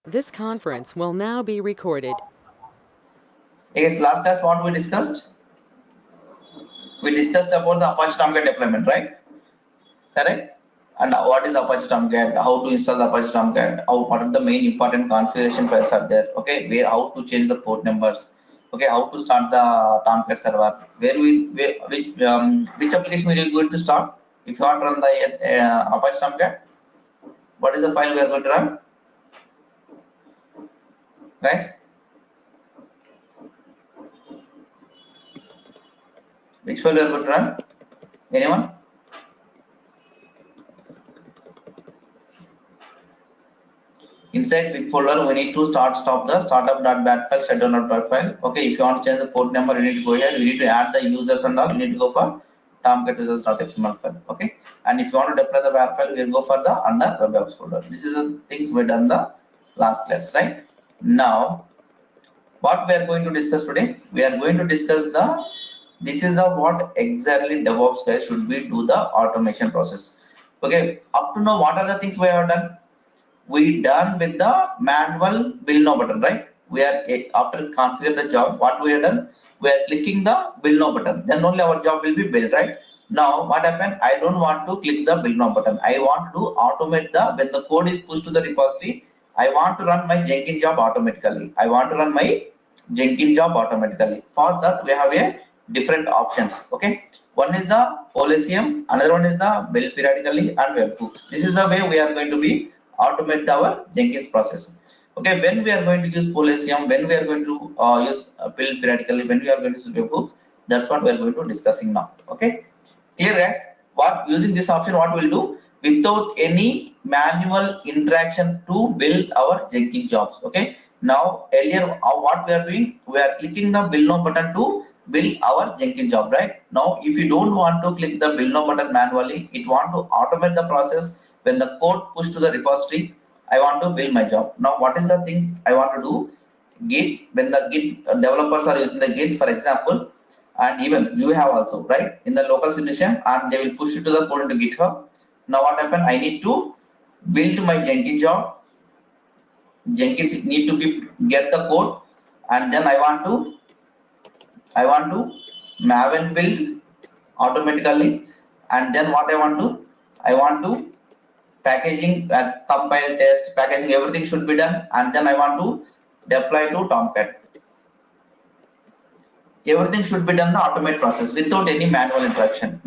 This conference will now be recorded. Yes, last class what we discussed? We discussed about the Apache Tomcat deployment, right? Correct? And what is Apache Tomcat? How to install the Apache Tomcat? What are the main important configuration files are there? Okay, where how to change the port numbers? Okay, how to start the Tomcat server? Which application we are going to start? If you want to run the Apache Tomcat, what is the file we are going to run, guys? Which file we are going to run? Anyone? Inside big folder, we need to stop the startup.bat file, shutdown.bat file. Okay, if you want to change the port number, you need to go here. You need to add the users and all. You need to go for tomcat users.xml file. Okay, and if you want to deploy the bat file, we'll go for the under web apps folder. This is the things we done the last class, right? Now, what we are going to discuss today? We are going to discuss the this is the what exactly DevOps guys should be do the automation process. Okay, up to now, what are the things we have done? We done with the manual build now button, right? We are after configure the job, what we have done, we are clicking the build now button, then only our job will be built, right? Now what happened, I don't want to click the build now button, I want to automate the when the code is pushed to the repository, I want to run my Jenkins job automatically. I want to run my Jenkins job automatically. For that we have a different options. Okay, one is the Polacem, another one is the build periodically and webhooks. This is the way we are going to be automate our Jenkins process. Okay, when we are going to use Polacem, when we are going to use build periodically, when we are going to use webhooks, that's what we are going to discussing now. Okay, clear guys? What using this option, what we'll do without any manual interaction to build our Jenkins jobs. Okay, now earlier what we are doing, we are clicking the build now button to build our Jenkins job, right? Now if you don't want to click the build now button manually, it want to automate the process. When the code push to the repository, I want to build my job. Now what is the things I want to do? Git, when the Git developers are using the Git, for example, and even you have also, right, in the local submission, and they will push it to the code into GitHub. Now what happened, I need to build my Jenkins job. Jenkins need to be get the code, and then I want to Maven build automatically, and then what I want to packaging, compile, test, packaging, everything should be done, and then I want to deploy to Tomcat. Everything should be done the automate process without any manual interaction,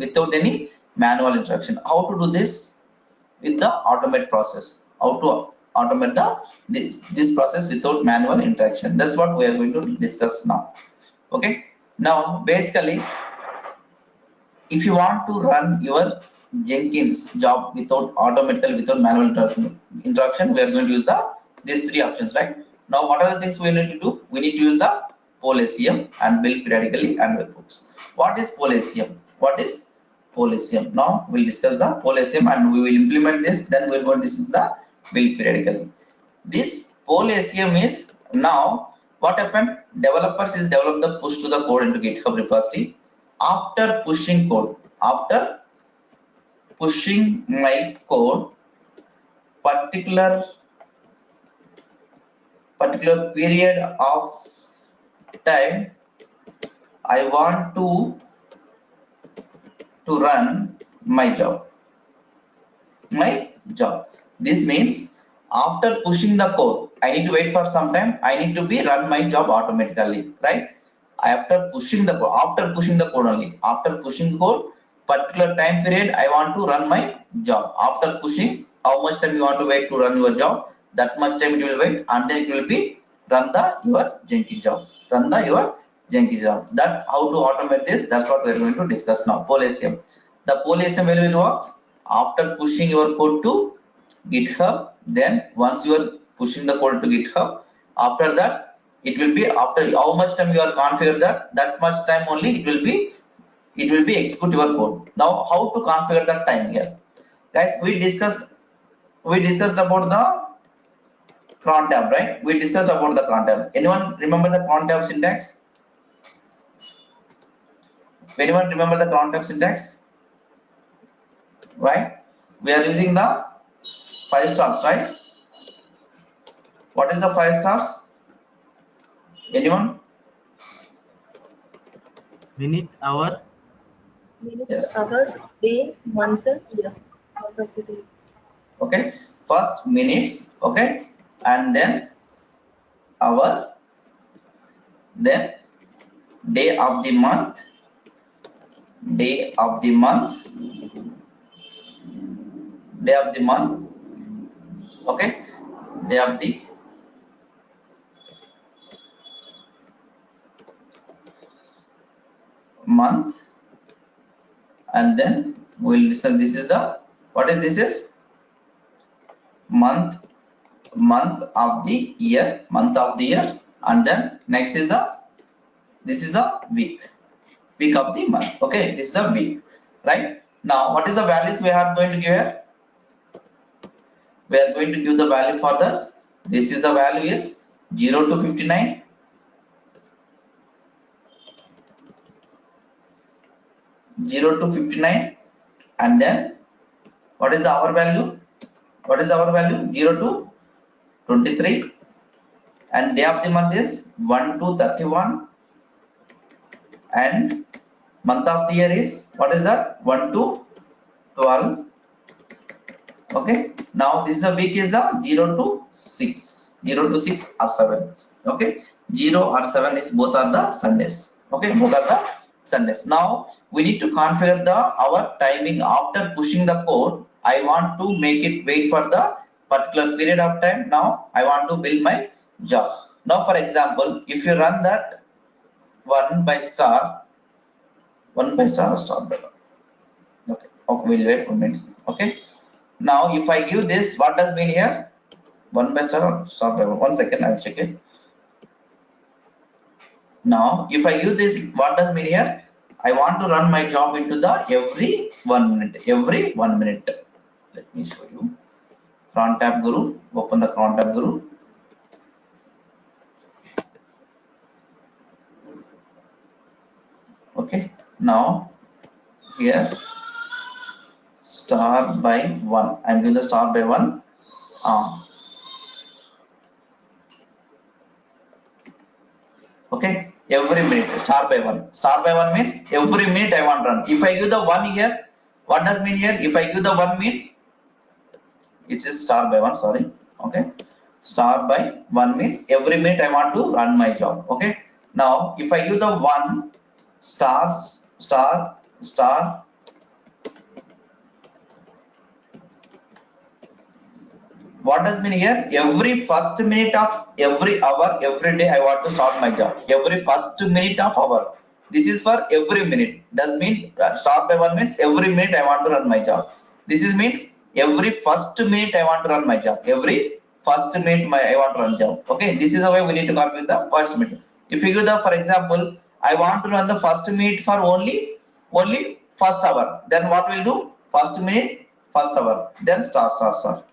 how to do this with the automate process, how to automate this process without manual interaction, that's what we are going to discuss now. Okay, now basically if you want to run your Jenkins job without automated, without manual interaction, we are going to use these three options, right? Now, what are the things we need to do? We need to use the Polacem and build periodically and webhooks. What is Polacem? What is Polacem? Now we'll discuss the Polacem and we will implement this. Then we're going to discuss the build periodically. This Polacem is now what happened? Developers is developed the push to the code into GitHub repository. After pushing my code, particular period of time, I want to run my job. This means after pushing the code, I need to wait for some time. I need to be run my job automatically, right? After pushing the code only. After pushing code, particular time period, I want to run my job. After pushing, how much time you want to wait to run your job? That much time it will wait, and then it will be run your Jenkins job. Your Jenkins job. That how to automate this? That's what we are going to discuss now. Polacem. The Polacem will works after pushing your code to GitHub. Then once you are pushing the code to GitHub, after that it will be after how much time you are configured that much time only it will be execute your code. Now how to configure that time here, guys? We discussed about the cron tab, right? We discussed about the cron tab. Anyone remember the cron tab syntax? Anyone remember the cron tab syntax? Right? We are using the 5 stars, right? What is the 5 stars? Anyone? Minute, hour. Minutes, Yes. hours, day, month, year. Month of the day. Okay. First minutes. Okay. And then hour. Then day of the month. Day of the month. Day of the month. Okay. Day of the month. And then we'll listen. This is the, what is this is? Month of the year, and then next is the, this is the week of the month. Okay, this is the week, right? Now what is the values we are going to give here? We are going to give the value for this. This is the value is 0 to 59, 0 to 59, and then what is the hour value? What is the hour value? 0 to 23, and day of the month is 1 to 31, and month of the year is, what is that? 1 to 12. Okay, now this is a week is the 0 to 6, 0 to 6 or 7. Okay, 0 or 7 is both are the Sundays. Okay, both are the Sundays. Now we need to configure the our timing after pushing the code. I want to make it wait for the particular period of time. Now I want to build my job. Now for example, if you run that 1 by star or star by 1. Okay, we'll wait 1 minute. Okay, now if I give this, what does mean here? 1 by star or star by 1. 1 second, I'll check it. Now if I give this, what does mean here? I want to run my job into the every 1 minute. Every 1 minute. Let me show you. Cron tab Guru. Open the Cron tab Guru. Okay, now here star by 1. I'm giving the star by 1. Okay, every minute star by 1. Star by 1 means every minute I want to run. If I give the 1 here, what does mean here? If I give the 1 means it is star by 1. Sorry. Okay, star by 1 means every minute I want to run my job. Okay, now if I give the 1 stars star star, what does mean here? Every first minute of every hour, every day I want to start my job. Every first minute of hour. This is for every minute. Does mean start by 1 means every minute I want to run my job. This is means every first minute I want to run my job. Every first minute I want to run job. Okay, this is the way we need to calculate the first minute. If you give the, for example, I want to run the first minute for only first hour. Then what will do? First minute, first hour. Then star star star.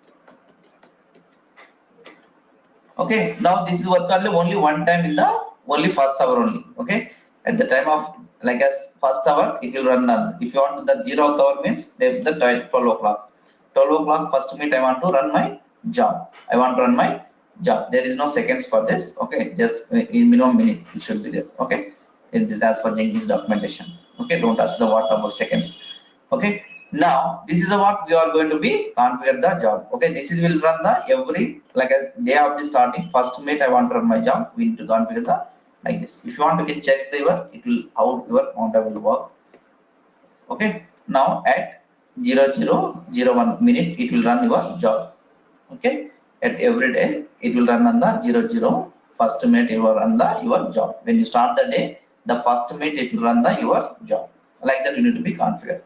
Okay, now this is work only one time in the only first hour only. Okay, at the time of like as first hour it will run none. If you want the 0th hour means the 12 o'clock. 12 o'clock first minute I want to run my job. I want to run my job. There is no seconds for this. Okay, just in minimum minute it should be there. Okay, in this as per Jenkins documentation. Okay, don't ask the what about seconds. Okay, now this is what we are going to be configure the job. Okay, this is will run the every like as day of the starting first minute I want to run my job. We need to configure the like this. If you want, we can check the your it will how your counter will work. Okay, now at 0001 minute it will run your job. Okay, at every day it will run on the 00 first minute it will run the your job. When you start the day, the first minute it will run the your job. Like that you need to be configured.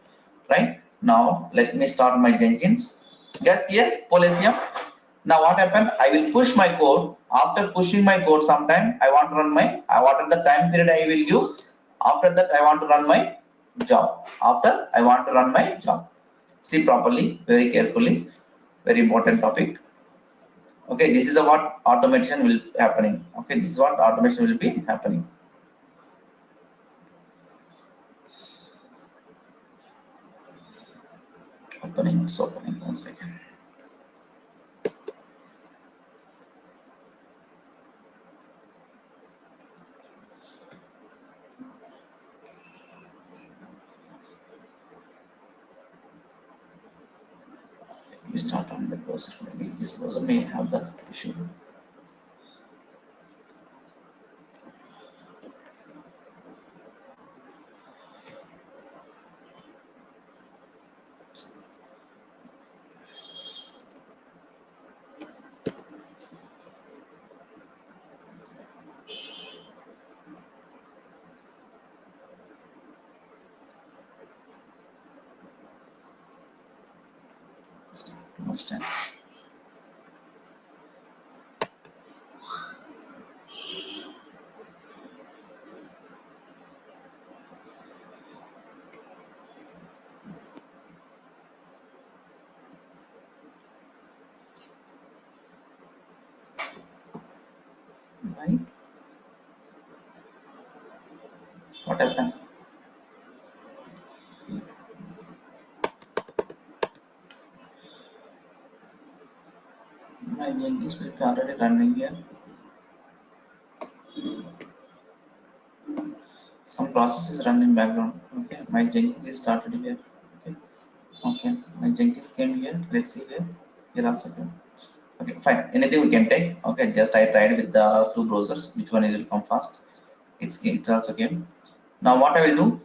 Right, now let me start my Jenkins. Guys, here Polesium. Now what happened? I will push my code. After pushing my code, sometime I want to run my what are the time period I will give. After that I want to run my job. After I want to run my job. See properly, very carefully. Very important topic. Okay, this is what automation will happening. Okay, this is what automation will be happening. Opening, it's opening. 1 second. We start on the browser. Maybe this browser may have the issue. Too much time. Right? What happened? My Jenkins will be already running here. Some process is running in background. Okay, my Jenkins is started here. Okay, okay, my Jenkins came here. Let's see here. Here also came. Okay, fine. Anything we can take. Okay, just I tried with the two browsers. Which one will come fast? It also came. Now what I will do?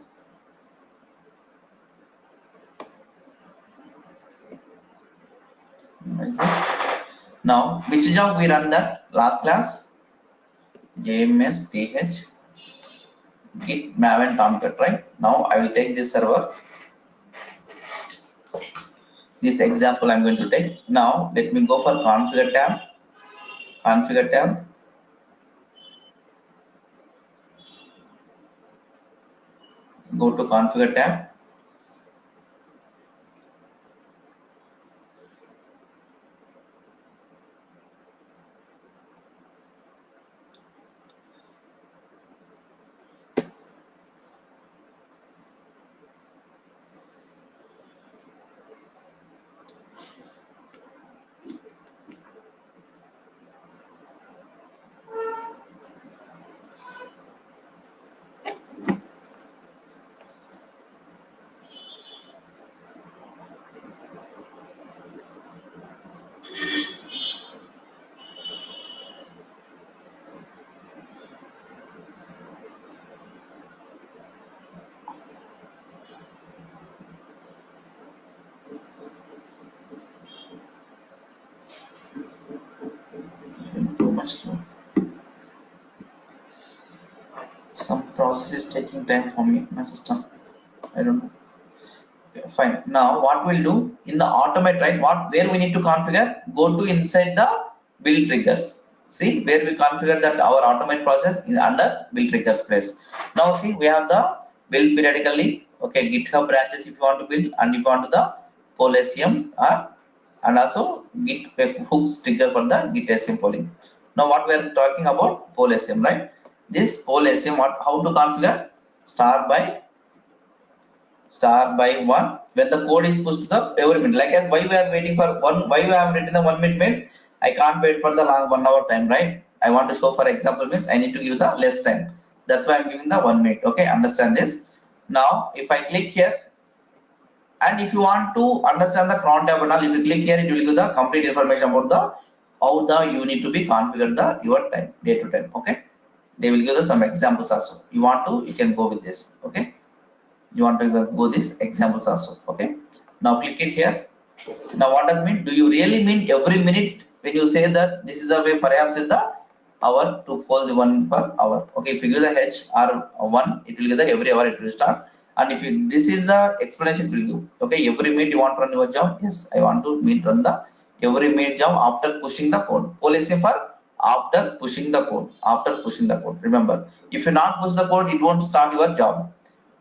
What is this? Now which job we run that last class? JMS TH Git Maven Tomcat, right? Now I will take this server. This example I'm going to take. Now let me go for configure tab. Configure tab. Go to configure tab. Too much slow. Some process is taking time for me, my system. I don't know. Okay, fine. Now what we'll do in the automate, right? Where we need to configure? Go to inside the build triggers. See where we configure that our automate process in under build triggers place. Now see we have the build periodically. Okay, GitHub branches if you want to build, and if you want the poll SCM and also Git hooks trigger for the Git SCM polling. Now what we are talking about poll SCM, right? This poll SCM how to configure? Star by one when the code is pushed to the every minute. Like as why we are waiting for one, why we have written the 1 minute means I can't wait for the long 1 hour time, right? I want to show for example means I need to give the less time. That's why I'm giving the 1 minute. Okay, understand this. Now if I click here, and if you want to understand the cron tab and all, if you click here, it will give the complete information about the how the you need to be configured the your time day to time. Okay, they will give us some examples also. You want to, you can go with this. Okay, you want to go these examples also. Okay, now click it here. Now what does mean? Do you really mean every minute when you say that this is the way perhaps in the hour to call the 1 per hour? Okay, if you give the h or 1, it will give the every hour it will start. And if you, this is the explanation it will give. Okay, every minute you want to run your job. Yes, I want to run the every minute job after pushing the code. Policy for after pushing the code. After pushing the code. Remember, if you not push the code, it won't start your job.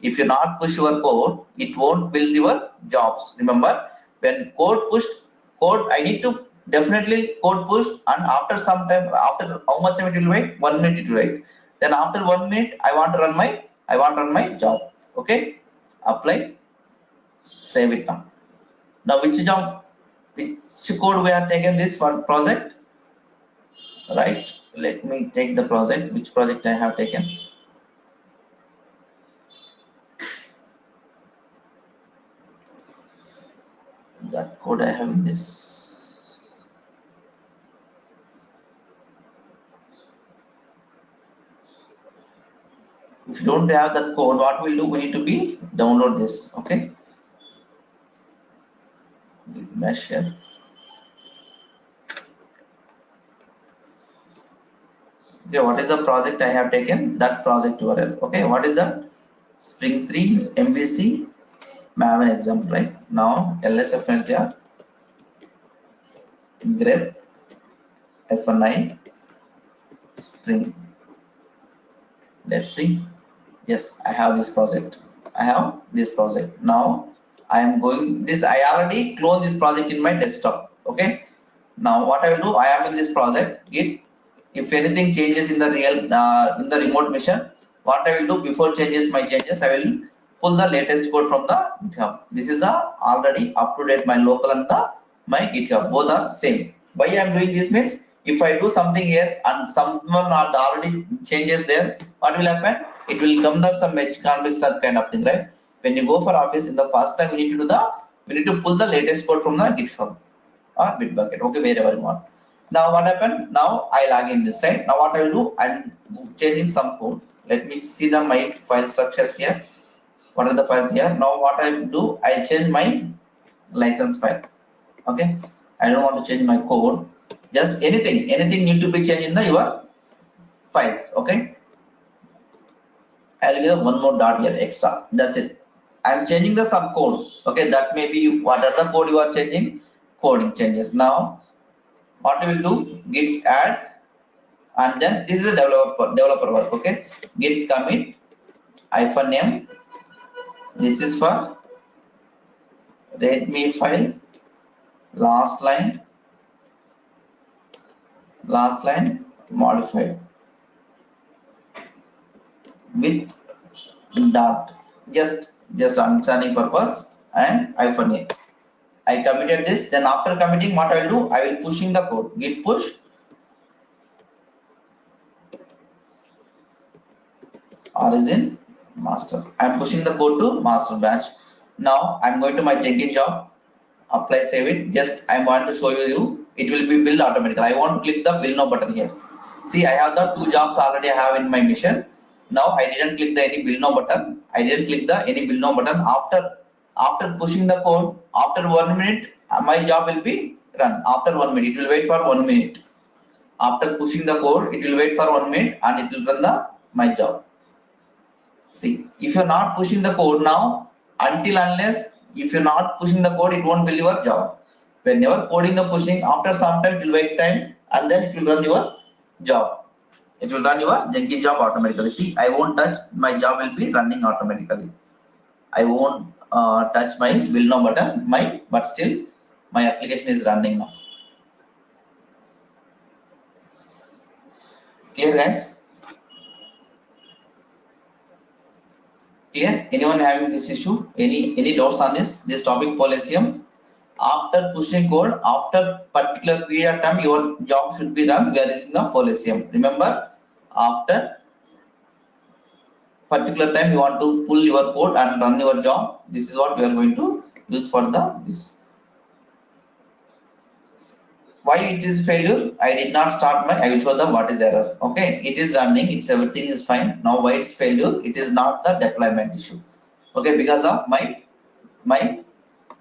If you not push your code, it won't build your jobs. Remember, when code pushed, code I need to definitely code push, and after some time, after how much time it will wait? 1 minute it will wait. Then after 1 minute I want to run my job. Okay, apply, save it now. Now which job, which code we have taken this for project, right? Let me take the project, which project I have taken. That code I have in this? If you don't have that code, what we'll do, we need to be download this. Okay, mesh here. Okay, what is the project I have taken? That project URL. Okay, what is that? Spring 3 MVC. I have an example, right? Now LSFNTR grep FNI Spring. Let's see. Yes, I have this project. I have this project. Now I am going this. I already cloned this project in my desktop. Okay. Now what I will do? I am in this project. Git. If anything changes in the in the remote mission, what I will do before my changes, I will pull the latest code from the GitHub. This is the already up to date my local and my GitHub. Both are same. Why I am doing this means if I do something here and someone already changes there, what will happen? It will come up some edge conflicts, that kind of thing, right? When you go for Office in the first time, we need to pull the latest code from the GitHub or Bitbucket, okay, wherever you want. Now what happened? Now I log in this side. Now what I will do? I'm changing some code. Let me see my file structures here. What are the files here? Now what I will do? I change my license file. Okay. I don't want to change my code. Just anything need to be changed in your files. Okay. I'll give one more dot here extra. That's it. I'm changing the some code. Okay. That may be what are the code you are changing. Coding changes. Now what we will do, git add, and then this is a developer work. Okay, git commit -m. This is for readme file. Last line modified with dot, just understanding purpose, and -a. I committed this. Then after committing, what I will do, I will pushing the code. Git push origin master. I am pushing the code to master branch. Now I am going to my Jenkins job. Apply, save it. Just I want to show you. It will be built automatically. I want to click the build now button here. See, I have the 2 jobs already I have in my mission. Now I didn't click the any build now button. I didn't click the any build now button. After pushing the code, after 1 minute, my job will be run. After 1 minute, it will wait for 1 minute. After pushing the code, it will wait for 1 minute and it will run my job. See, if you're not pushing the code now, unless if you're not pushing the code, it won't build your job. When you're coding the pushing, after some time, it will wait time and then it will run your job. It will run your Jenkins job automatically. See, I won't touch, my job will be running automatically. I won't touch my build now button, but still my application is running now. Clear, guys? Clear? Anyone having this issue? Any doubts on this topic, Polesium? After pushing code, after particular period of time, your job should be run where is the Polesium. Remember, after particular time you want to pull your code and run your job. This is what we are going to use for this. Why it is failure? I did not start I will show them what is error. Okay, it is running, everything is fine. Now why it's failure? It is not the deployment issue. Okay, because of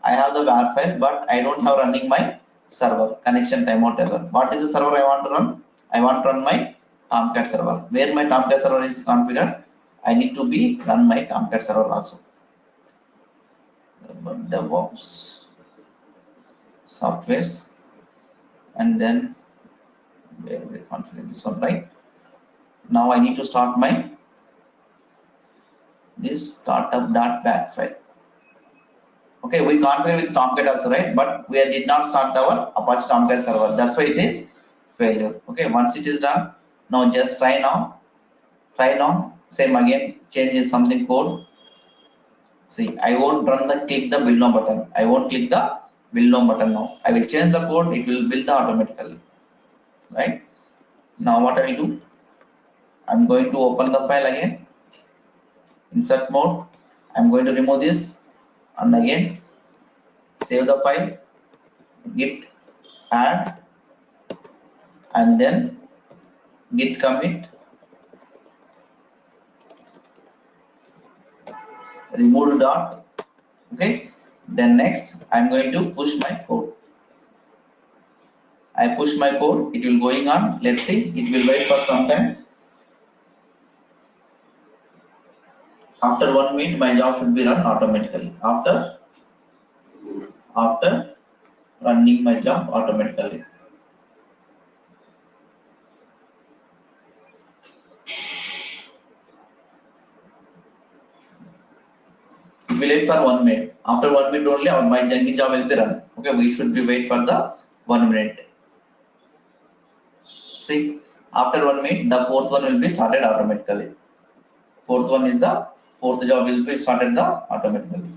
I have the WAR file, but I don't have running my server. Connection timeout error. What is the server I want to run? I want to run my Tomcat server. Where my Tomcat server is configured, I need to be run my Tomcat server also. DevOps softwares, and then where we configure this one, right? Now I need to start this startup.bat file. Okay, we configure with Tomcat also, right? But we did not start our Apache Tomcat server. That's why it is failure. Okay, once it is done, now just try now. Same again, change something code. See, I won't click the build now button. I won't click the build now button now. I will change the code. It will build automatically. Right? Now what I will do? I'm going to open the file again. Insert mode. I'm going to remove this and again save the file. git add and then git commit, remove dot. Okay, then next I'm going to push my code. I push my code, it will going on. Let's see, it will wait for some time. After 1 minute, my job should be run automatically. After running my job automatically. It will wait for 1 minute. After 1 minute only, my Jenkins job will be run. Okay, we should be wait for the 1 minute. See, after 1 minute, the fourth one will be started automatically. Fourth job will be started automatically.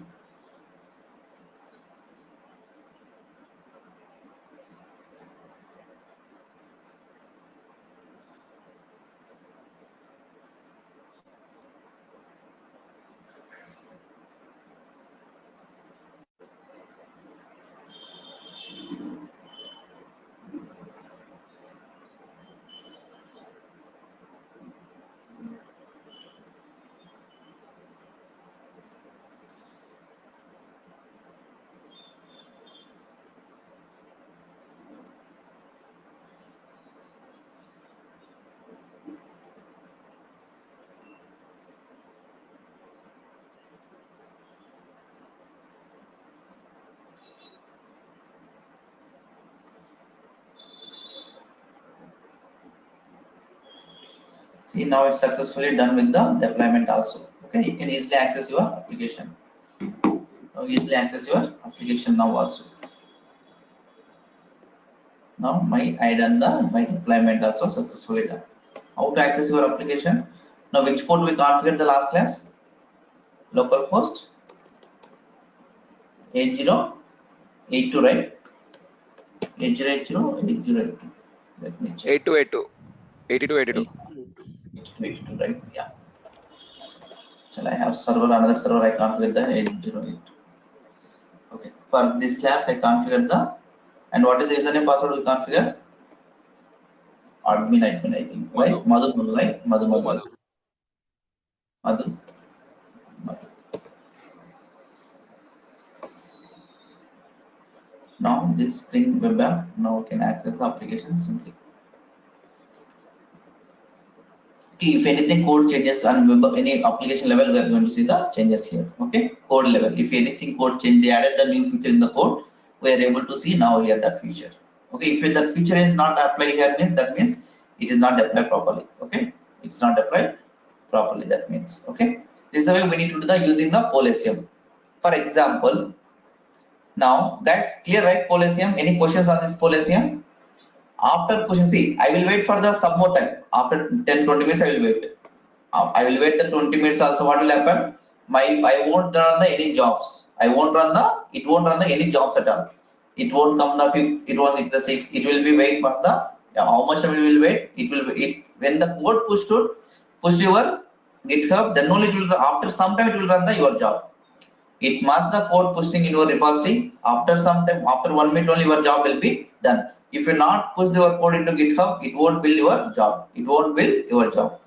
See, now it's successfully done with the deployment also. Okay, you can easily access your application. Now easily access your application now also. Now I done my deployment also successfully done. How to access your application? Now which port we configured the last class? Localhost 8082, right? 8080. Let me check. 8282. 82, right? Yeah. Shall I have another server I configured the 808. Okay. For this class I configured and what is the username password we configure? Admin I think, right? Madhu, right? Madhu. Now this Spring Web App now can access the application simply. If anything code changes on any application level, we are going to see the changes here. Okay, code level. If anything code change, they added the new feature in the code, we are able to see now here that feature. Okay, if that feature is not applied here, that means it is not deployed properly. Okay, it's not deployed properly. That means okay. This is the way we need to do the using the Polesium. For example, now guys, clear right? Polesium. Any questions on this Polesium? After pushing, see, I will wait for the some more time. After 10-20 minutes, I will wait. I will wait the 20 minutes also. What will happen? I won't run the any jobs. It won't run the any jobs at all. It won't come the 5th. It was 6. It will be wait for the how much time we will wait. It will when the code pushed your GitHub. Then only it will after some time it will run your job. It must the code pushing in your repository. After some time, after 1 minute only your job will be done. If you not push your code into GitHub, it won't build your job. It won't build your job.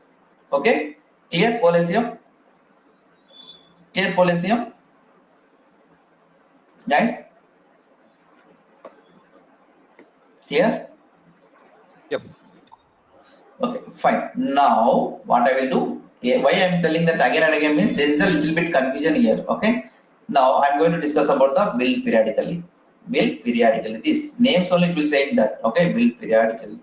Okay, clear Polesium? Clear Polesium? Guys? Clear? Yep. Okay, fine. Now what I will do? Why I am telling that again and again means there is a little bit confusion here. Okay. Now I am going to discuss about the build periodically. Build periodically. This names only it will say that. Okay, build periodically.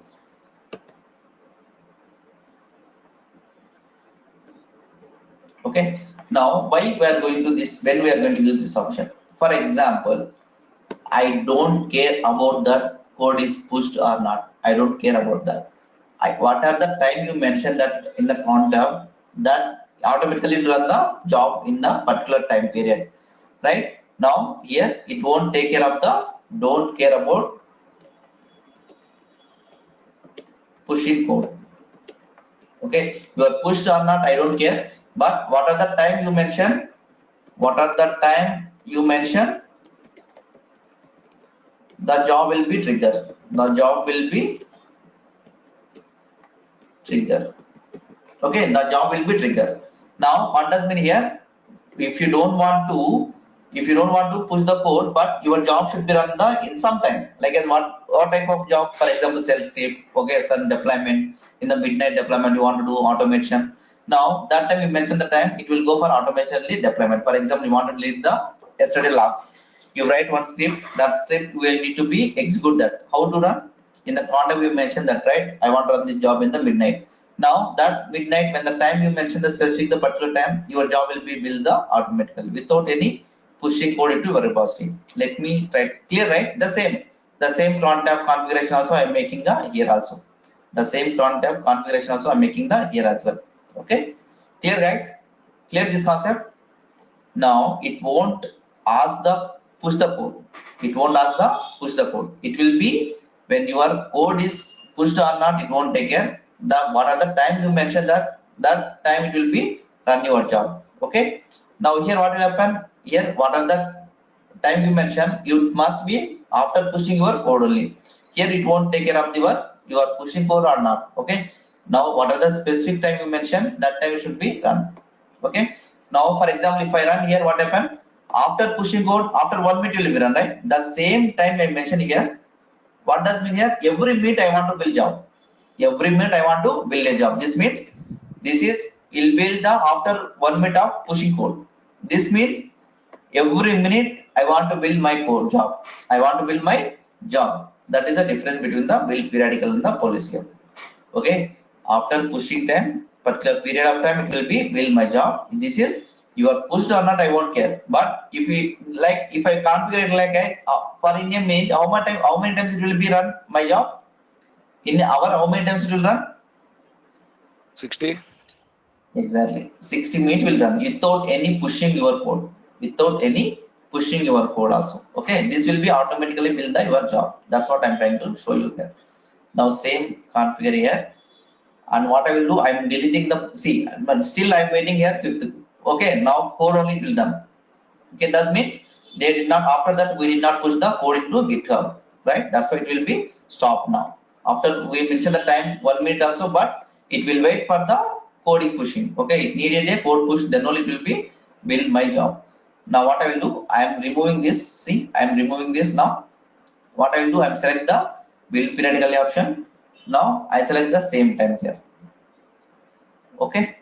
Okay. Now why we are going to this? When we are going to use this option? For example, I don't care about that code is pushed or not. I don't care about that. What are the time you mentioned that in the cron tab that automatically run the job in the particular time period, right? Now here it won't take care of the don't care about pushing code. Okay, you are pushed or not, I don't care. But what are the time you mentioned? What are the time you mentioned? the job will be triggered. The job will be triggered. Okay, the job will be triggered. Now what does mean here? If you don't want to push the code, but your job should be run in some time, like as what type of job, for example shell script, okay, some deployment in the midnight deployment you want to do automation. Now that time you mention the time, it will go for automatically deployment. For example, you want to delete the yesterday logs, you write one script, that script will need to be execute that. How to run? In the content we mentioned that, right? I want to run this job in the midnight. Now that midnight, when the time you mention the specific, the particular time, your job will be built automatically without any pushing code into your repository. Let me try clear, right? The same cron tab configuration also I am making here also. The same cron tab configuration also I am making here as well. Okay, clear guys? Clear this concept? Now it won't ask the push the code. It won't ask the push the code. It will be when your code is pushed or not, it won't take care. What are the time you mentioned that time it will be run your job. Okay. Now here what will happen? Here what are the time you mentioned? You must be after pushing your code only. Here it won't take care of your pushing code or not. Okay. Now what are the specific time you mentioned? That time it should be run. Okay. Now for example, if I run here, what happened? After pushing code, after 1 minute will be run, right? The same time I mentioned here. What does mean here? Every minute I want to build job. Every minute I want to build a job. This means this is will build the after 1 minute of pushing code. This means every minute I want to build my code job. I want to build my job. That is the difference between the build periodical and the policy. Okay. After pushing time, particular period of time, it will be build my job. This is you are pushed or not, I won't care. But if we like, if I configure it like for in a minute, how many times it will be run my job? In an hour, how many times it will run? 60. Exactly. 60 minutes will run without any pushing your code. Without any pushing your code also. Okay. This will be automatically build your job. That's what I'm trying to show you here. Now same configure here. And what I will do, I am deleting but still I am waiting here 5th. Okay, now code only will done. Okay, that means they did not, after that we did not push the code into GitHub, right? That's why it will be stopped now. After we mention the time 1 minute also, but it will wait for the coding pushing. Okay, it needed a code push, then only it will be build my job. Now what I will do, I am removing this. See, I am removing this now. What I will do, I am select the build periodically option. Now I select the same time here. Okay.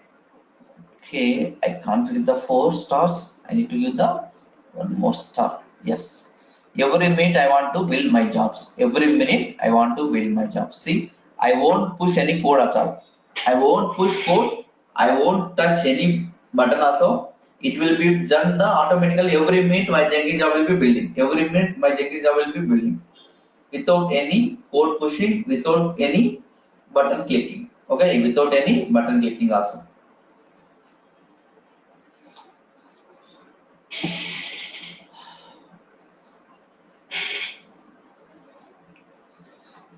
Okay, I configure the 4 stars. I need to use the one more star. Yes. Every minute I want to build my jobs. Every minute I want to build my jobs. See, I won't push any code at all. I won't push code. I won't touch any button also. It will be done automatically. Every minute my Jenkins job will be building. Every minute my Jenkins job will be building. Without any code pushing, without any button clicking. Okay, without any button clicking also.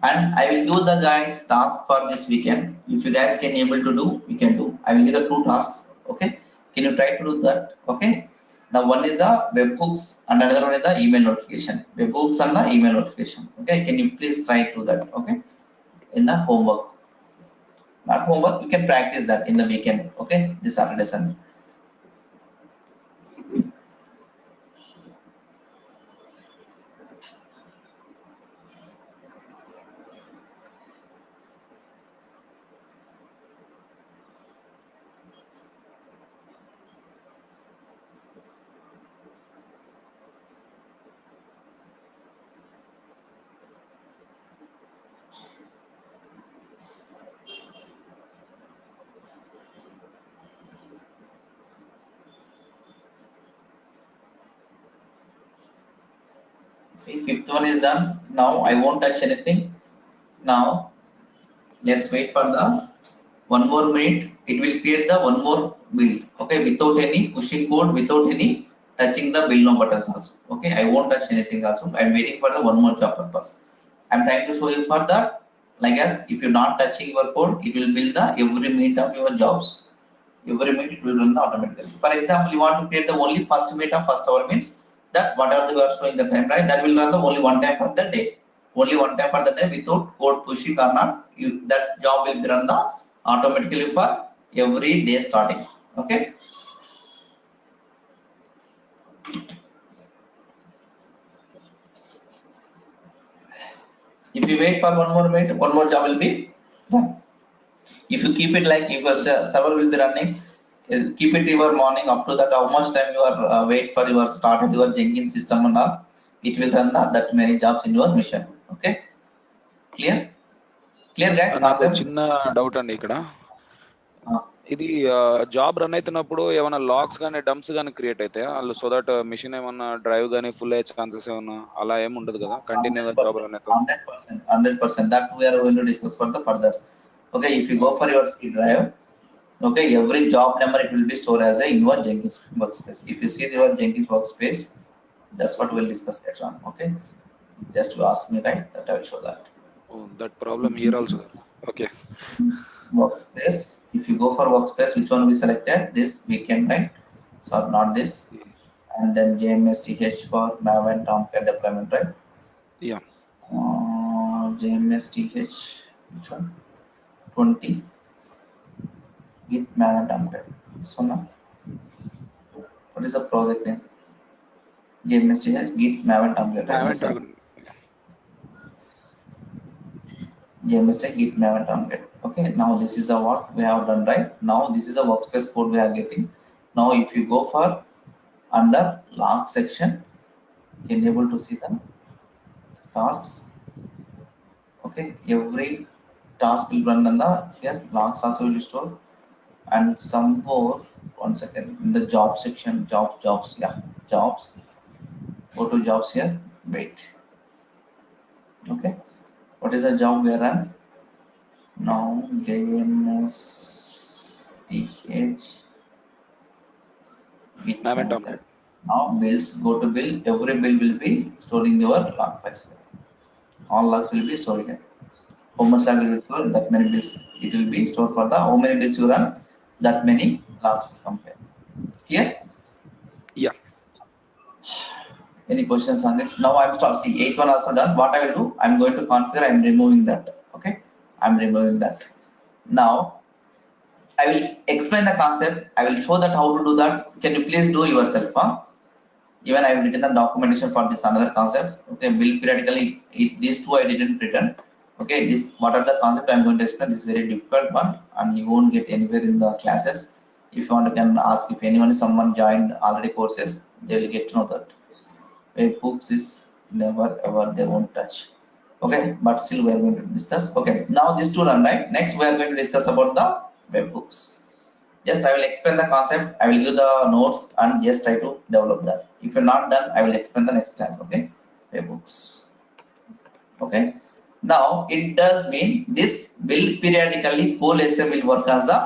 And I will do the guys task for this weekend. If you guys can able to do, you can do. I will give the 2 tasks. Okay, can you try to do that? Okay, now one is the webhooks and another one is the email notification. Webhooks and the email notification. Okay, can you please try to that? Okay, in the homework, not homework, you can practice that in the weekend. Okay, this Saturday Sunday. See, 5th one is done. Now I won't touch anything. Now let's wait for the 1 more minute. It will create the 1 more build. Okay, without any pushing code, without any touching the build now buttons also. Okay, I won't touch anything also. I'm waiting for the 1 more job purpose. I'm trying to show you for that. Like as if you're not touching your code, it will build the every minute of your jobs. Every minute it will run the automatically. For example, you want to create the only first minute of first hour means that whatever we are showing the time, right, that will run the only one time for the day. Only one time for the day without code pushing or not. That job will be run the automatically for every day starting. Okay. If you wait for one more job will be done. If you keep it like if a server will be running, keep it your morning up to that how much time you are wait for your start of your Jenkins system and all, it will run that many jobs in your mission. Okay, clear guys, నాకు concept. చిన్న doubt అండి ఇక్కడ. Uh, ఇది job run అవుతున్నప్పుడు ఏమైనా logs కానీ dumps కానీ create అవుతాయా వాళ్ళు, సో దట్ మిషన్ ఏమన్నా డ్రైవ్ కానీ ఫుల్ అయ్యే ఛాన్సెస్ ఏమన్నా అలా ఏమి ఉండదు కదా, కంటిన్యూగా జాబ్ రన్ అవుతుంది? 100% that we are going to discuss for the further. Okay, if you go for your C drive, okay, every job number it will be stored as a in your Jenkins workspace. If you see your Jenkins workspace, that's what we'll discuss later on. Okay, just to ask me, right, that I will show that. That problem here also. Okay, workspace. If you go for workspace, which one we selected? This weekend, right? So not this. And then JMSTH for nav and Tomcat deployment, right? Yeah. JMSTH, which one? 20. Git nav and Tomcat. This one now. What is the project name? JMSTH Git nav and Tomcat. Right? JMSTech Git nav and Tomcat. Okay, now this is a what we have done, right? Now this is a workspace code we are getting. Now if you go for under log section, you can able to see the tasks. Okay, every task will run on the here logs also will be stored, and some more. One second, in the job section, jobs, yeah, jobs. Go to jobs here. Wait. Okay, what is the job we are on? Now JMSTH Git nav and Tomcat. Now bills, go to bill. Every bill will be stored in your log files. All logs will be stored here. How much log will be stored? That many bills. It will be stored for the how many bills you run. That many logs will come here. Clear? Yeah. Any questions on this? Now I'm start. See, 8th one also done. What I will do? I'm going to configure. I'm removing that. Okay. I'm removing that. Now I will explain the concept. I will show that how to do that. Can you please do yourself? Huh? Even I have written the documentation for this another concept. Okay, will periodically these two I didn't written. Okay, this what are the concept I'm going to explain. This is very difficult one, and you won't get anywhere in the classes. If you want, you can ask if anyone someone joined already courses, they will get to know that. Webhooks is never ever they won't touch. Okay, but still we are going to discuss. Okay, now these two run, right? Next we are going to discuss about the webhooks. Just I will explain the concept, I will give the notes and just try to develop that. If you're not done, I will explain the next class. Okay, webhooks. Okay, now it does mean this will periodically pull SM will work as the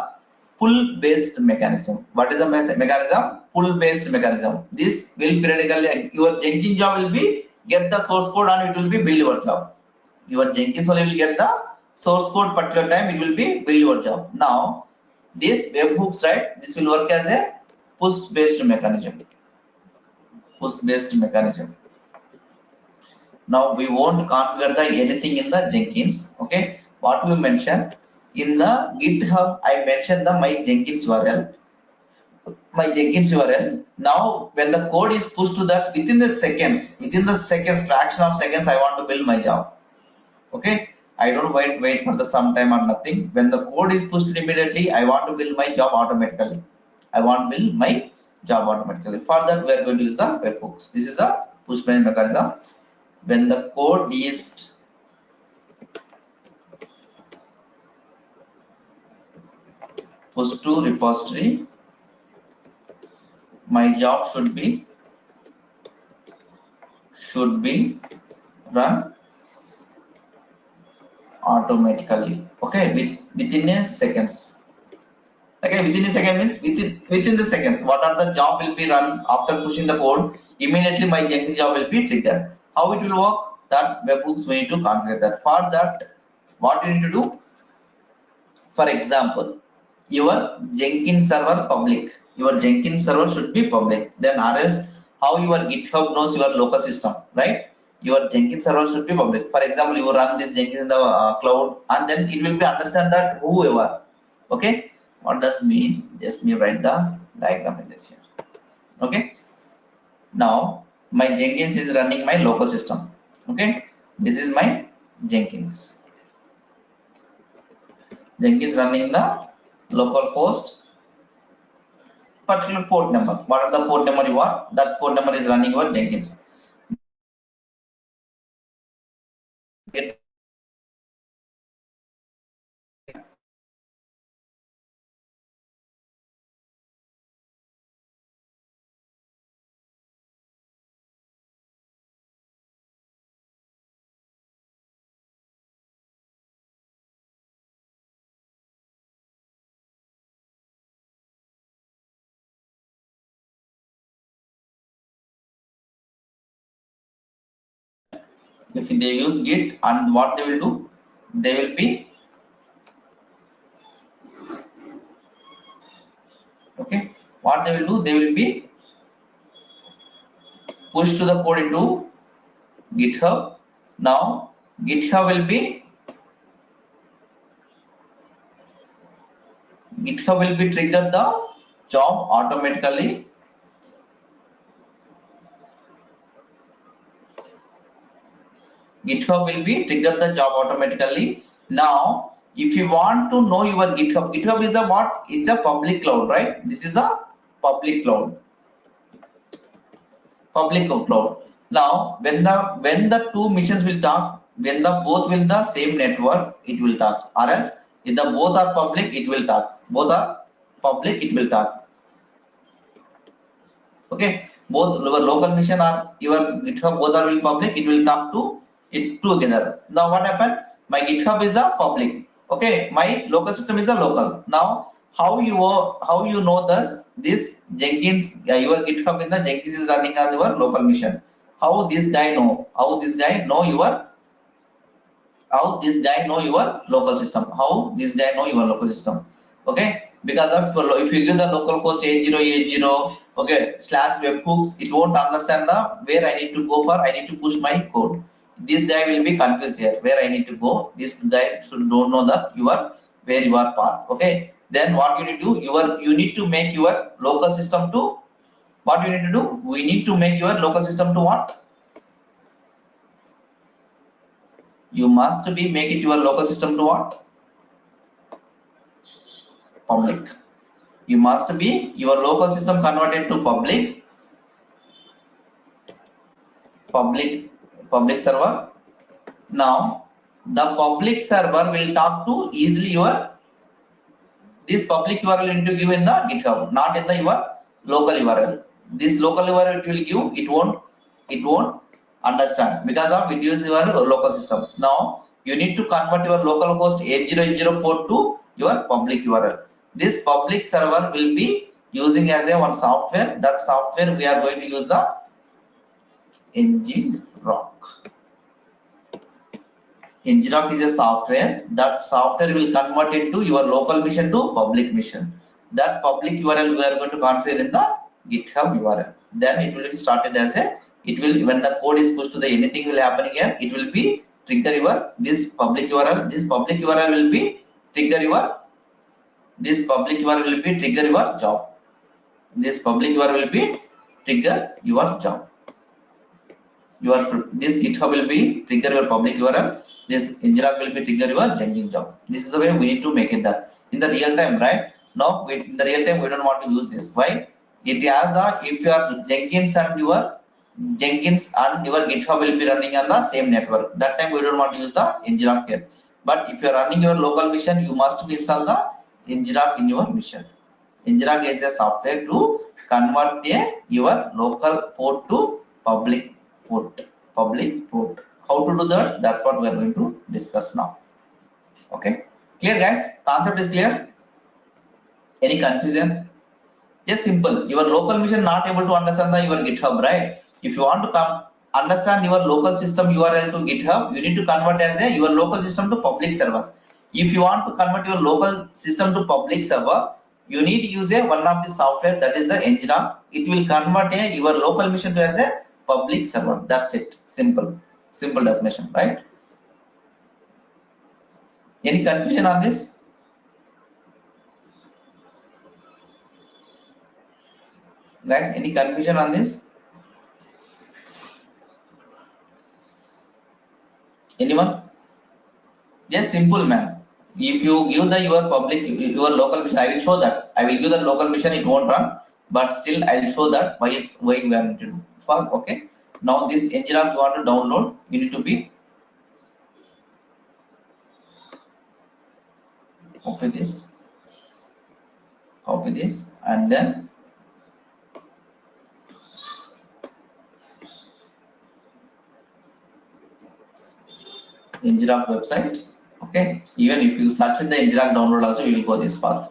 pull based mechanism. What is the mechanism? Pull based mechanism. This will periodically your Jenkins job will be get the source code and it will be build your job. Your Jenkins only will get the source code particular time, it will be build your job. Now this webhooks, right, this will work as a push based mechanism. Now we won't configure the anything in the Jenkins. Okay, what we mentioned in the GitHub, I mentioned the my Jenkins URL. Now when the code is pushed to that, within the seconds, fraction of seconds, I want to build my job. Okay, I don't wait for the some time or nothing. When the code is pushed immediately, I want to build my job automatically. For that, we are going to use the webhooks. This is a push based mechanism. When the code is pushed to repository, my job should be run automatically. Okay, within a seconds. Okay, within a second means within the seconds. What are the job will be run after pushing the code? Immediately my Jenkins job will be triggered. How it will work? That webhooks we need to configure that. For that, what you need to do? For example, your Jenkins server public. Your Jenkins server should be public. Then RS how your GitHub knows your local system, right? Your Jenkins server should be public. For example, you run this Jenkins in the cloud, and then it will be understand that who you are. Okay, what does mean? Just me write the diagram in this here. Okay, now my Jenkins is running my local system. Okay, this is my Jenkins. Jenkins running the local host, particular port number. What are the port number you want? That port number is running your Jenkins. Get if they use Git, and what they will do, they will be okay. What they will do, they will be push to the code into GitHub. Now GitHub will be trigger the job automatically. GitHub will be trigger the job automatically. Now if you want to know your GitHub is the what is a public cloud, right? This is a public cloud. Now when the two machines will talk, when the both will the same network, it will talk, or else if the both are public, it will talk. Both are public, it will talk. Okay, both your local machine or your GitHub, both are will public, it will talk to it together. Now what happened? My GitHub is the public. Okay, my local system is the local. Now how you know this Jenkins, your GitHub in the Jenkins is running on your local machine? How this guy know? How this guy know your local system? How this guy know your local system? Okay, because of if you give the local host 8080, okay, /webhooks, it won't understand the where I need to go for. I need to push my code. This guy will be confused here where I need to go. This guy should don't know that where you are part. Okay, then what you need to do, you need to make your local system to what you need to do. We need to make your local system to what? You must be make it your local system to what? Public. You must be your local system converted to public server. Now the public server will talk to easily this public URL need to give in the GitHub, not in the your local URL. This local URL it will give, it won't understand because of it is your local system. Now you need to convert your local host 8080 port to your public URL. This public server will be using as a one software. That software we are going to use the Nginx. Nginx is a software. That software will convert into your local machine to public machine. That public URL we are going to configure in the GitHub URL. Then it will be started as when the code is pushed to the anything will happen here. It will be trigger this public URL. This public URL will be trigger your job. This public URL will be trigger your job. This GitHub will be trigger your public URL. This Nginx will be trigger your Jenkins job. This is the way we need to make it that in the real time, right? Now in the real time we don't want to use this. Why? It has if your Jenkins and your GitHub will be running on the same network. That time we don't want to use the Nginx here. But if you are running your local machine, you must install the Nginx in your machine. Nginx is a software to convert your local port to public port. How to do that? That's what we are going to discuss now. Okay, clear guys? Concept is clear? Any confusion? Just simple. Your local machine not able to understand your GitHub, right? If you want to understand your local system URL to GitHub, you need to convert as your local system to public server. If you want to convert your local system to public server, you need to use one of the software, that is the Nginx. It will convert your local machine to as a public server. That's it. Simple definition, right? Any confusion on this? Guys, any confusion on this? Anyone? Just simple, man. If you give your local machine, I will show that. I will give the local machine, it won't run, but still I will show that why we are going to do. Okay. Now this Nginx you want to download, you need to be copy this, and then Nginx website. Okay, even if you search with the Nginx download also, you will go this path.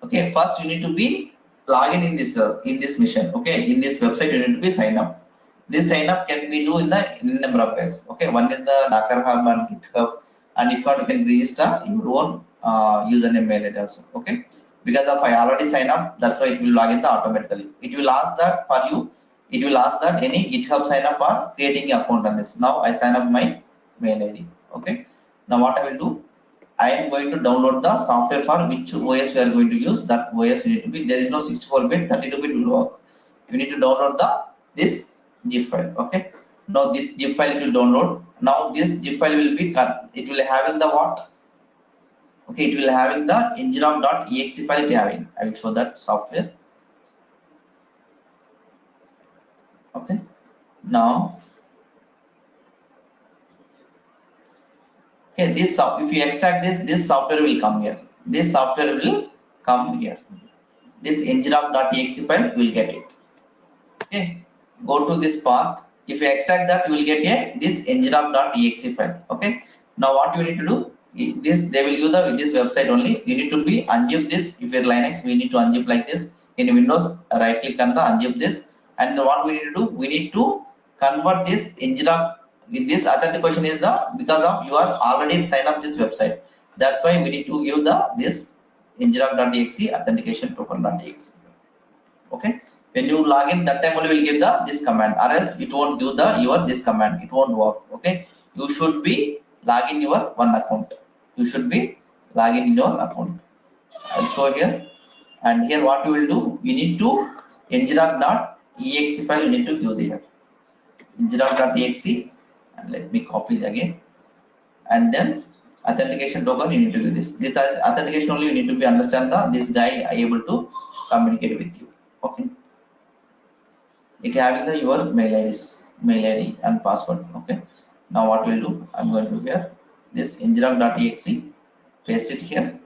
Okay, first you need to be login in this mission. Okay, in this website you need to be sign up. This sign up can be do in number of ways. Okay, one is the Docker Hub and GitHub, and if not, you can register your own username, mail address. Okay, because of I already sign up, that's why it will log in automatically. It will ask that for you. It will ask that any GitHub sign up or creating an account on this. Now I sign up my mail ID. Okay, now what I will do, I am going to download the software for which OS we are going to use. That OS need to be, there is no 64-bit, 32-bit will work. You need to download this zip file. Okay, now this zip file will download. Now this zip file will be cut. It will having the what? Okay, it will having the nginx.exe file. It having. I will show that software. Okay, now. Okay, this if you extract this software will come here. This software will come here. This nginx.exe file will get it. Okay, go to this path. If you extract that, you will get this nginx.exe file. Okay, now what you need to do? This they will use this website only. You need to be unzip this. If you're Linux, we need to unzip like this. In Windows, right click on the unzip this, and what we need to do? We need to convert this nginx. With this authentication is because of you are already signed up this website. That's why we need to give this nginx.exe authentication token.exe. Okay, when you log in, that time only will give this command, or else it won't give this command. It won't work. Okay, you should be login your one account. You should be login in your account. I'll show here, and here what you will do, you need to nginx.exe file. You need to give here nginx.exe. And let me copy it again, and then authentication token you need to do this authentication only. You need to be understand this guy able to communicate with you. Okay, it having your mail ID and password. Okay, now what we'll do, I'm going to here this nginx.exe, paste it here,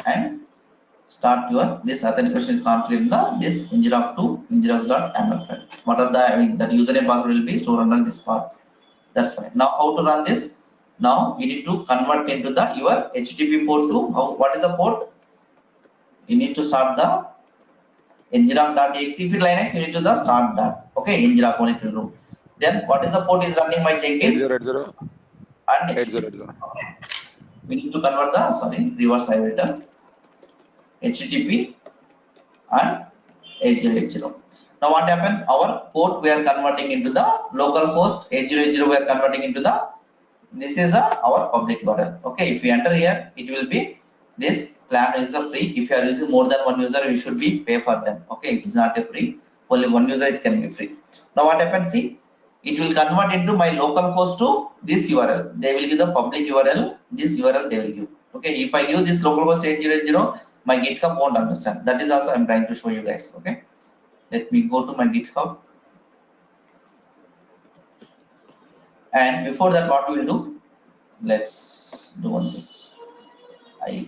and start your this authentication configure this nginx to nginx.yaml file. What are that username password will be stored under this path. That's fine. Now how to run this? Now you need to convert into your HTTP port to what is the port? You need to start the nginx.exe. If it Linux, you need to start that. Okay, nginx only to do. Then what is the port is running my Jenkins? 8080 and 8080. Okay. We need to convert reverse I will done HTTP and 8080. Now what happened? Our port we are converting into the local host 8080. We are converting into this is our public URL. Okay, if you enter here, it will be this plan is free. If you are using more than one user, you should be pay for them. Okay, it is not a free. Only one user it can be free. Now what happens? See, it will convert into my local host to this URL. They will give the public URL. This URL they will give. Okay, if I give this local host 8080, my GitHub won't understand. That is also I'm trying to show you guys. Okay. Let me go to my GitHub, and before that what we will do, let's do one thing. I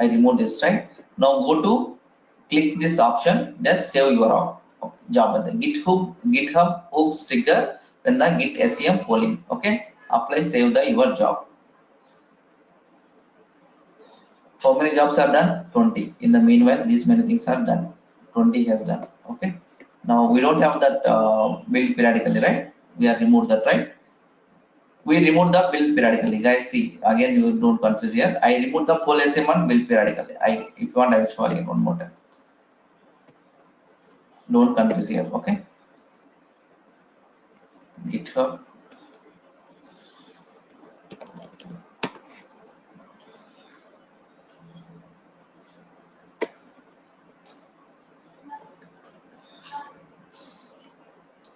remove this, right? Now go to click this option, just save your job. The GitHub hooks trigger when the git sem polling. Okay, apply, save your job. How many jobs are done? 20. In the meanwhile, these many things are done. 20 has done. Okay, now we don't have that build periodically, right? We are removed that, right? we remove the build periodically. Guys, see again, you don't confuse here. I remove the poll SM1 build periodically. If you want, I will show again one more time. Don't confuse here. Okay. GitHub.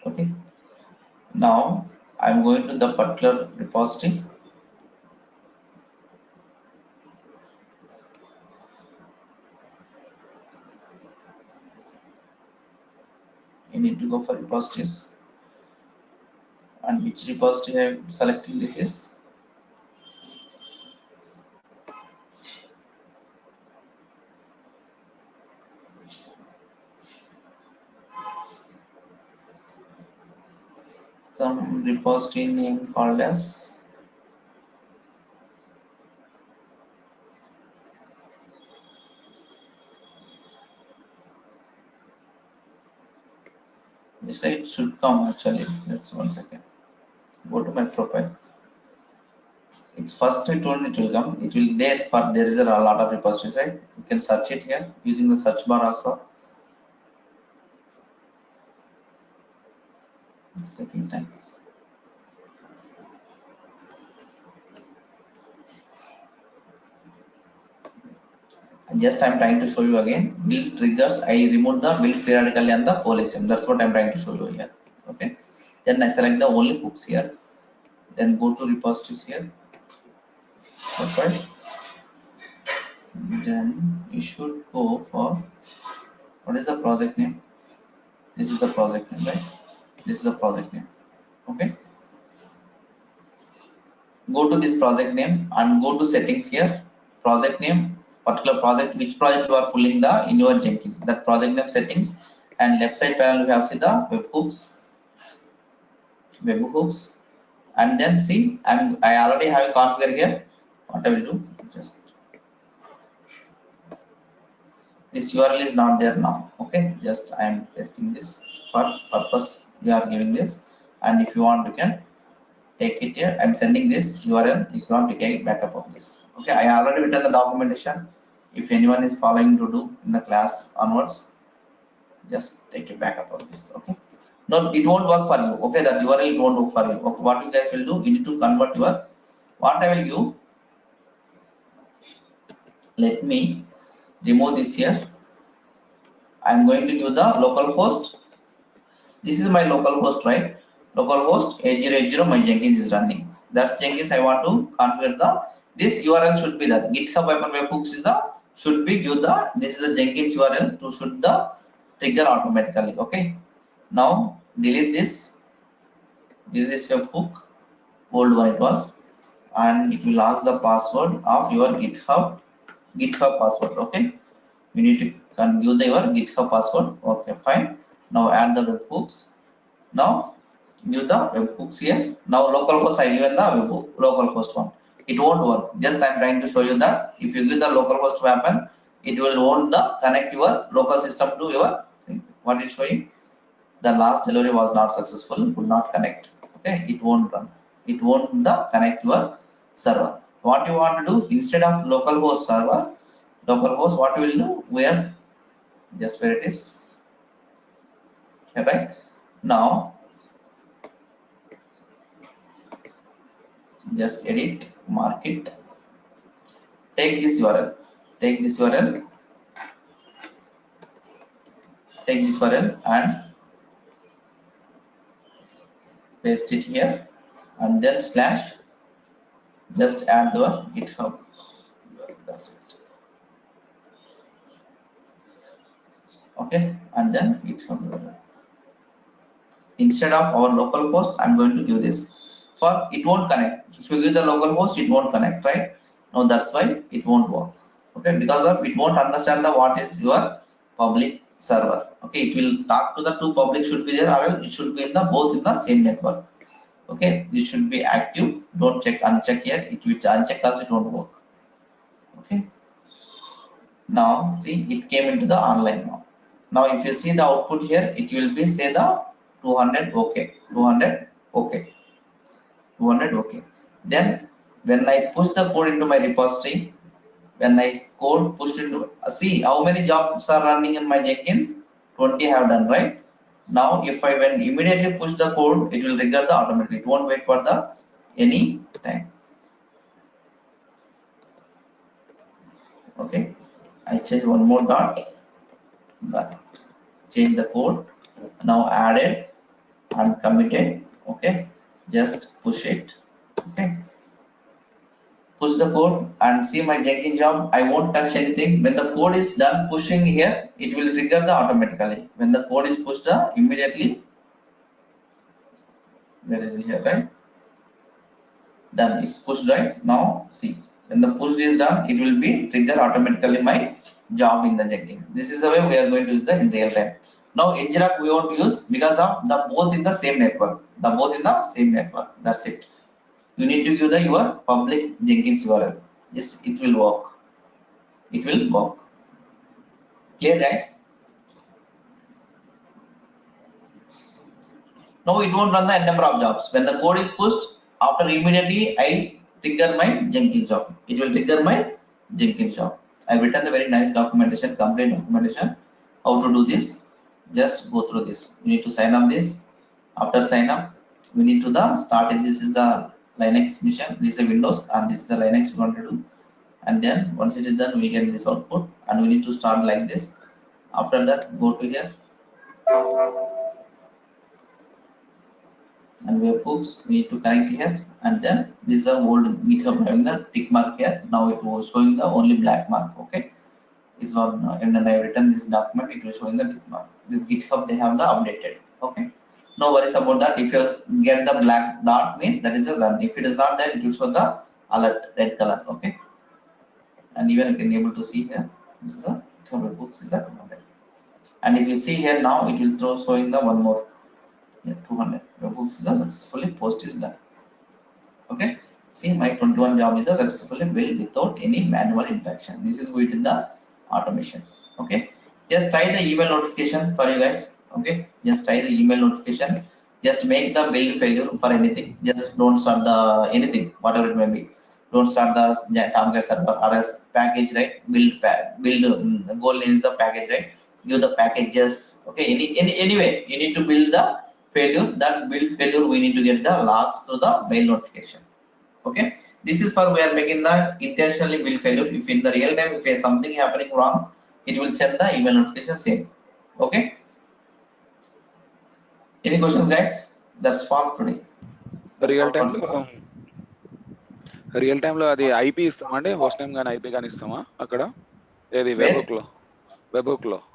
Okay. Now I'm going to the particular repository. You need to go for repositories, and which repository I'm selecting this is some repository name called as this way. It should come actually. Let's 1 second. Go to my profile. It's first it only it will come. It will there for there is a lot of repositories, right? You can search it here using the search bar also. It's taking time. Just I'm trying to show you again. Build triggers. I remove the build periodically and the poll SM. That's what I'm trying to show you here. Okay. Then I select the only hooks here. Then go to repositories here. Okay. Then you should go for what is the project name? This is the project name, right? This is the project name. Okay. Go to this project name and go to settings here. Project name, particular project, which project you are pulling the in your Jenkins. That project name settings, and left side panel you have see the webhooks, and then see I already have a configure here. What I will do, just this URL is not there now. Okay, just I am pasting this for purpose. We are giving this, and if you want, you can take it here. I'm sending this URL. If you want to take backup of this. Okay, I already written the documentation. If anyone is following to do in the class onwards, just take a backup of this. Okay. No, it won't work for you. Okay, that URL won't work for you. Okay, what you guys will do, you need to convert your. What I will do. Let me remove this here. I'm going to do the local host. This is my local host, right? Localhost 8080 my Jenkins is running. That's Jenkins. I want to configure the this URL should be that GitHub-webhooks is the should be give the this is the Jenkins URL to should the trigger automatically. Okay. Now delete this webhook, old one it was, and it will ask the password of your GitHub password. Okay. You need to give your GitHub password. Okay, fine. Now add the webhooks. Now give the webhooks here. Now localhost I given the webhook, localhost one. It won't work. Just I'm trying to show you that if you give the localhost to happen, it will won't the connect your local system to your thing. What is showing? The last delivery was not successful, could not connect. Okay, it won't run. It won't the connect your server. What you want to do instead of localhost server, localhost, what you will do? Where just where it is. Okay, right now. Just edit, mark it, take this URL, take this URL and paste it here, and then slash, just add the GitHub. That's it. Okay, and then GitHub. Instead of our local host, I'm going to give this. For it won't connect. If you give the local host, it won't connect, right? No, that's why it won't work. Okay, because of it won't understand the what is your public server. Okay, it will talk to the two public should be there, or it should be in the both in the same network. Okay, this should be active. Don't check uncheck here. It will uncheck because it won't work. Okay. Now see, it came into the online now. Now if you see the output here, it will be say the 200 okay, 200 okay. 200. Okay. Then when I push the code into my repository, when I code pushed into, see how many jobs are running in my Jenkins? 20 have done, right? Now if I when immediately push the code, it will trigger the automatically. It won't wait for the any time. Okay. I change one more dot, but change the code. Now added and committed. Okay. Just push it. Okay. Push the code and see my Jenkins job. I won't touch anything. When the code is done pushing here, it will trigger the automatically. When the code is pushed, immediately, where is it here, right? Done. It's pushed, right? Now see, when the push is done, it will be trigger automatically my job in the Jenkins. This is the way we are going to use the in real time. Now ngrok we won't use because of the both in the same network. The both in the same network. That's it. You need to give the your public Jenkins URL. Yes, it will work. It will work. Clear, guys? Now it won't run the n number of jobs. When the code is pushed, after immediately I trigger my Jenkins job. It will trigger my Jenkins job. I've written the very nice documentation, complete documentation, how to do this. Just go through this. You need to sign up this. After sign up, we need to the start it. This is the Linux mission. This is a Windows and this is the Linux we want to do. And then once it is done, we get this output and we need to start like this. After that, go to here. And webhooks we need to connect here, and then this is a old GitHub having the tick mark here. Now it was showing the only black mark. Okay, is one and then I have written this document, it will showing the tick mark. This GitHub they have the updated. Okay, no worries about that. If you get the black dot means that is a run. If it is not there, it will show the alert red color. Okay, and even you can able to see here this is a webhooks is a 200. And if you see here now, it will throw showing the one more. Yeah, 200. Webhooks is a successfully post is done. Okay, see my 21 job is a successfully built without any manual interaction. This is within the automation. Okay, just try the email notification for you guys. Okay, just try the email notification. Just make the build failure for anything. Just don't start the anything, whatever it may be. Don't start the Tomcat server or as package, right? Build goal is the package, right? Give the packages. Okay, anyway, you need to build the failure. That build failure we need to get the logs to the mail notification. Okay, this is for we are making the intentionally build failure. If in the real time if something happening wrong, it will send the email notification same. Okay, any questions, guys? That's for today. Real time లో అది IP ఇస్తామా అండి, host name కానీ IP కానీ ఇస్తామా అక్కడ ఏది web hook లో